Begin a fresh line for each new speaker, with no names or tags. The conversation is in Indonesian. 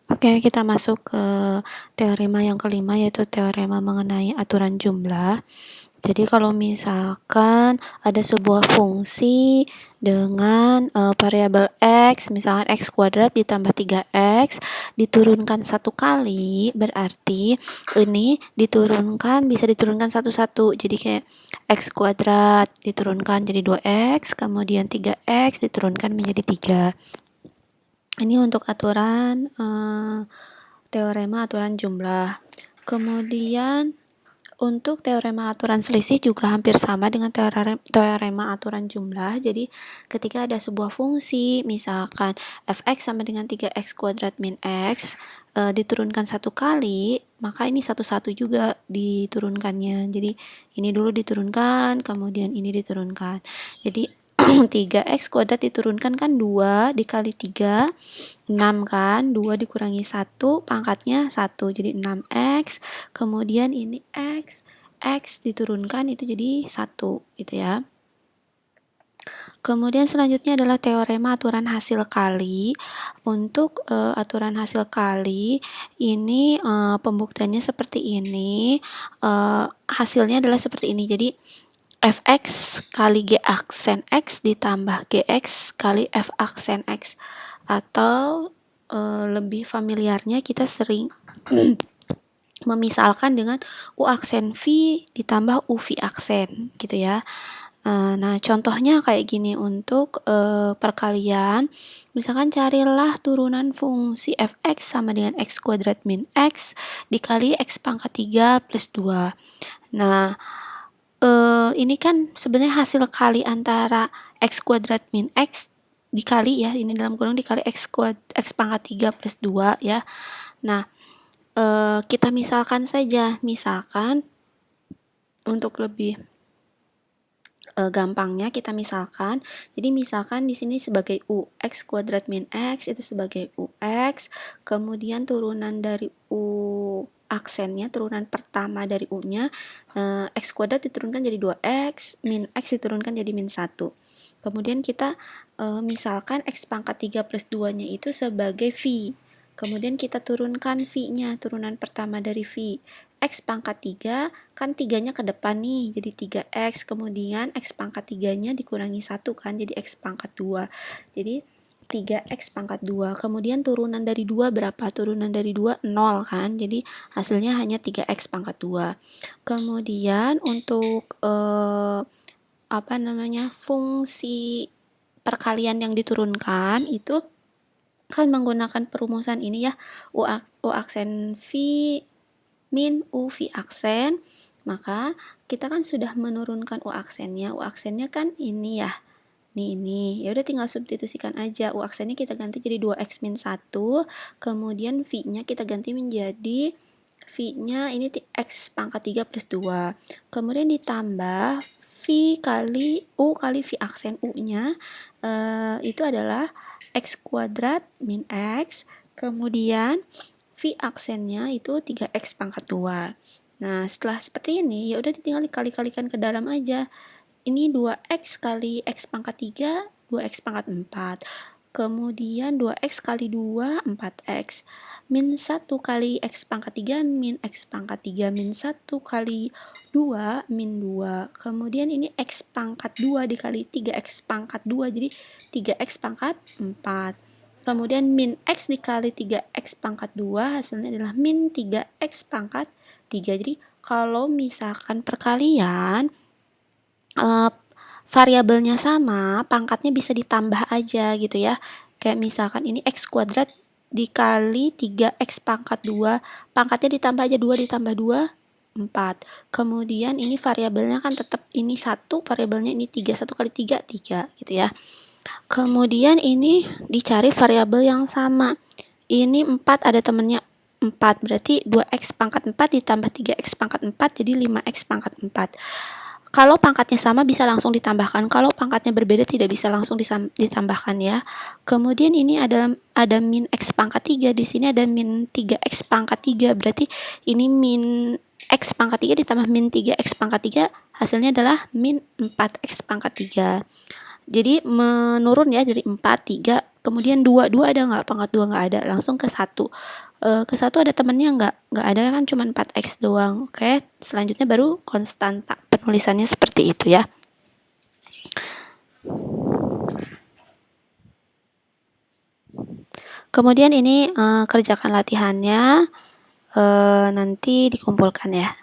Oke, kita masuk ke teorema yang kelima, yaitu teorema mengenai aturan jumlah. Jadi kalau misalkan ada sebuah fungsi dengan variabel x, misalkan x kuadrat ditambah 3x, diturunkan satu kali, berarti ini bisa diturunkan satu-satu. Jadi kayak x kuadrat diturunkan jadi 2x, kemudian 3x diturunkan menjadi 3. Ini untuk aturan teorema aturan jumlah. Kemudian untuk teorema aturan selisih juga hampir sama dengan teorema aturan jumlah. Jadi ketika ada sebuah fungsi, misalkan fx sama dengan 3x kuadrat min x, diturunkan satu kali, maka ini satu-satu juga diturunkannya. Jadi ini dulu diturunkan, kemudian ini diturunkan. Jadi 3x kuadrat diturunkan kan 2 dikali 3, 6 kan, 2 dikurangi 1, pangkatnya 1, jadi 6x, kemudian ini x diturunkan itu jadi 1, gitu ya. Kemudian selanjutnya adalah teorema aturan hasil kali. Untuk aturan hasil kali, ini pembuktiannya seperti ini, hasilnya adalah seperti ini, jadi fx kali g aksen x ditambah gx kali f aksen x, atau lebih familiarnya kita sering memisalkan dengan u aksen v ditambah u v aksen gitu ya. Nah, contohnya kayak gini untuk perkalian. Misalkan carilah turunan fungsi fx sama dengan x kuadrat min x dikali x pangkat 3 plus 2. Nah, ini kan sebenarnya hasil kali antara x kuadrat min x dikali ya, ini dalam kurung dikali x pangkat 3 plus 2 ya. Nah, kita misalkan saja, misalkan untuk lebih gampangnya kita misalkan, jadi misalkan di sini sebagai u x kuadrat min x itu sebagai ux, kemudian turunan dari u aksennya, turunan pertama dari u-nya, x kuadrat diturunkan jadi 2x, min x diturunkan jadi min 1. Kemudian kita misalkan x pangkat 3 plus 2-nya itu sebagai v. Kemudian kita turunkan v-nya, turunan pertama dari v. X pangkat 3, kan 3-nya ke depan nih, jadi 3x. Kemudian x pangkat 3-nya dikurangi 1 kan, jadi x pangkat 2. Jadi 3x pangkat 2. Kemudian turunan dari 2 berapa? Turunan dari 2, 0 kan. Jadi hasilnya hanya 3x pangkat 2. Kemudian untuk fungsi perkalian yang diturunkan itu kan menggunakan perumusan ini ya, u aksen v min u v aksen. Maka kita kan sudah menurunkan u aksennya. U aksennya kan ini ya. Ini. Ya udah tinggal substitusikan aja. U aksennya kita ganti jadi 2x min 1. Kemudian v-nya kita ganti menjadi v-nya ini x pangkat 3 plus 2. Kemudian ditambah v kali u kali v aksen u-nya itu adalah x kuadrat min x. Kemudian v aksennya itu 3x pangkat 2. Nah, setelah seperti ini, ya udah tinggal dikali-kalikan ke dalam aja. Ini 2x kali x pangkat 3, 2x pangkat 4. Kemudian 2x kali 2, 4x. Min 1 kali x pangkat 3, min x pangkat 3. Min 1 kali 2, min 2. Kemudian ini x pangkat 2 dikali 3x pangkat 2, jadi 3x pangkat 4. Kemudian min x dikali 3x pangkat 2, hasilnya adalah min 3x pangkat 3. Jadi kalau misalkan perkalian variabelnya sama, pangkatnya bisa ditambah aja gitu ya. Kayak misalkan ini x kuadrat dikali 3x pangkat 2, pangkatnya ditambah aja, 2 ditambah 2, 4. Kemudian ini variabelnya kan tetap ini 1, variabelnya ini 3, 1 kali 3, 3 gitu ya. Kemudian ini dicari variabel yang sama. Ini 4 ada temennya 4, berarti 2x pangkat 4 ditambah 3x pangkat 4 jadi 5x pangkat 4. Kalau pangkatnya sama bisa langsung ditambahkan, kalau pangkatnya berbeda tidak bisa langsung ditambahkan ya. Kemudian ini ada min x pangkat 3, di sini ada min 3x pangkat 3, berarti ini min x pangkat 3 ditambah min 3x pangkat 3, hasilnya adalah min 4x pangkat 3. Jadi menurun ya dari 4, 3 Kemudian 2 ada nggak? Pangkat 2 nggak ada, langsung ke 1. Ke 1 ada temennya nggak? Nggak ada kan, cuma 4x doang. Oke, selanjutnya baru konstanta. Penulisannya seperti itu ya. Kemudian ini kerjakan latihannya, nanti dikumpulkan ya.